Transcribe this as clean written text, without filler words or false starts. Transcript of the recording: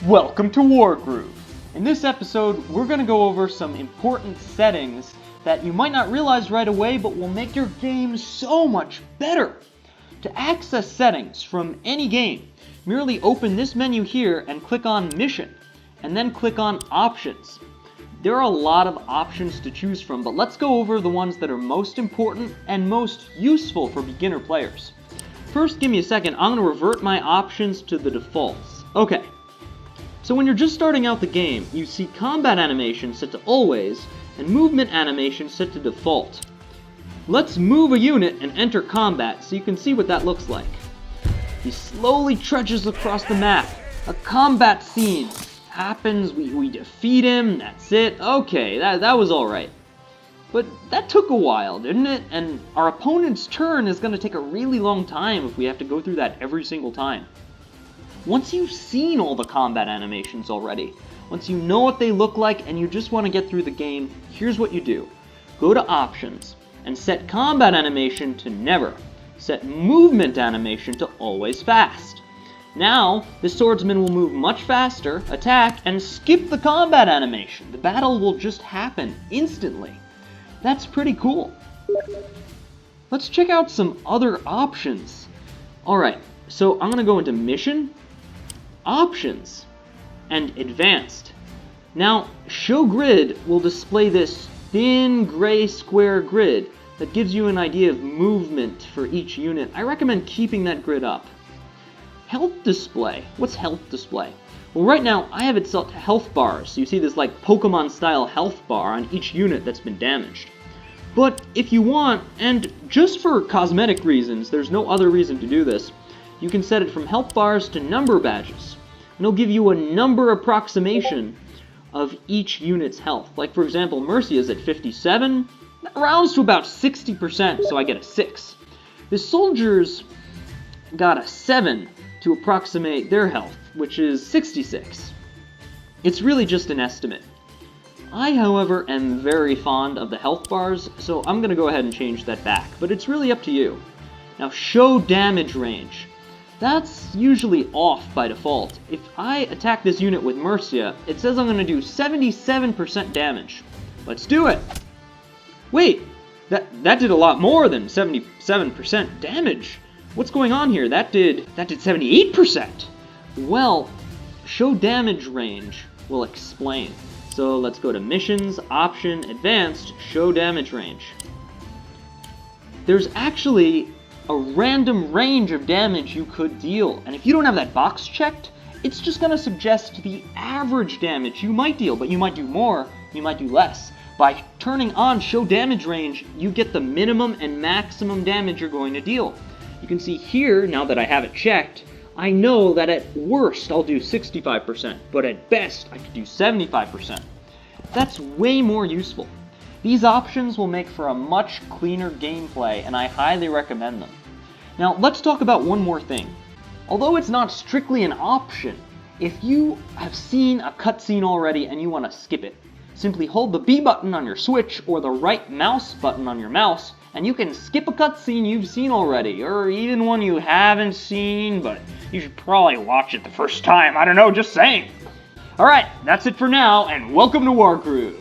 Welcome to Wargroove. In this episode, we're going to go over some important settings that you might not realize right away, but will make your game so much better. To access settings from any game, merely open this menu here and click on Mission, and then click on Options. There are a lot of options to choose from, but let's go over the ones that are most important and most useful for beginner players. First, give me a second, I'm going to revert my options to the defaults. Okay. So when you're just starting out the game, you see combat animation set to always, and movement animation set to default. Let's move a unit and enter combat so you can see what that looks like. He slowly trudges across the map. A combat scene happens, we defeat him, that's it. Okay, that was alright. But that took a while, didn't it? And our opponent's turn is going to take a really long time if we have to go through that every single time. Once you've seen all the combat animations already, once you know what they look like and you just want to get through the game, here's what you do. Go to Options and set combat animation to never. Set movement animation to always fast. Now, the swordsman will move much faster, attack, and skip the combat animation. The battle will just happen instantly. That's pretty cool. Let's check out some other options. Alright, so I'm going to go into Mission, Options, and Advanced. Now, Show Grid will display this thin gray square grid that gives you an idea of movement for each unit. I recommend keeping that grid up. Health Display. What's Health Display? Well, right now, I have it set to health bars, so you see this like Pokemon-style health bar on each unit that's been damaged. But if you want, and just for cosmetic reasons, there's no other reason to do this, you can set it from health bars to number badges. And it'll give you a number approximation of each unit's health. Like, for example, Mercy is at 57. That rounds to about 60%, so I get a 6. The soldiers got a 7 to approximate their health, which is 66. It's really just an estimate. I, however, am very fond of the health bars, so I'm going to go ahead and change that back, but it's really up to you. Now, Show Damage Range. That's usually off by default. If I attack this unit with Mercia, it says I'm going to do 77% damage. Let's do it! Wait, that did a lot more than 77% damage. What's going on here? That did 78%. Well, Show Damage Range will explain. So let's go to Missions, Option, Advanced, Show Damage Range. There's actually a random range of damage you could deal, and if you don't have that box checked, it's just going to suggest the average damage you might deal, but you might do more, you might do less. By turning on Show Damage Range, you get the minimum and maximum damage you're going to deal. You can see here, now that I have it checked, I know that at worst I'll do 65%, but at best I could do 75%. That's way more useful. These options will make for a much cleaner gameplay, and I highly recommend them. Now, let's talk about one more thing. Although it's not strictly an option, if you have seen a cutscene already and you want to skip it, simply hold the B button on your Switch or the right mouse button on your mouse, and you can skip a cutscene you've seen already, or even one you haven't seen, but you should probably watch it the first time. I don't know, just saying. Alright, that's it for now, and welcome to Wargroove.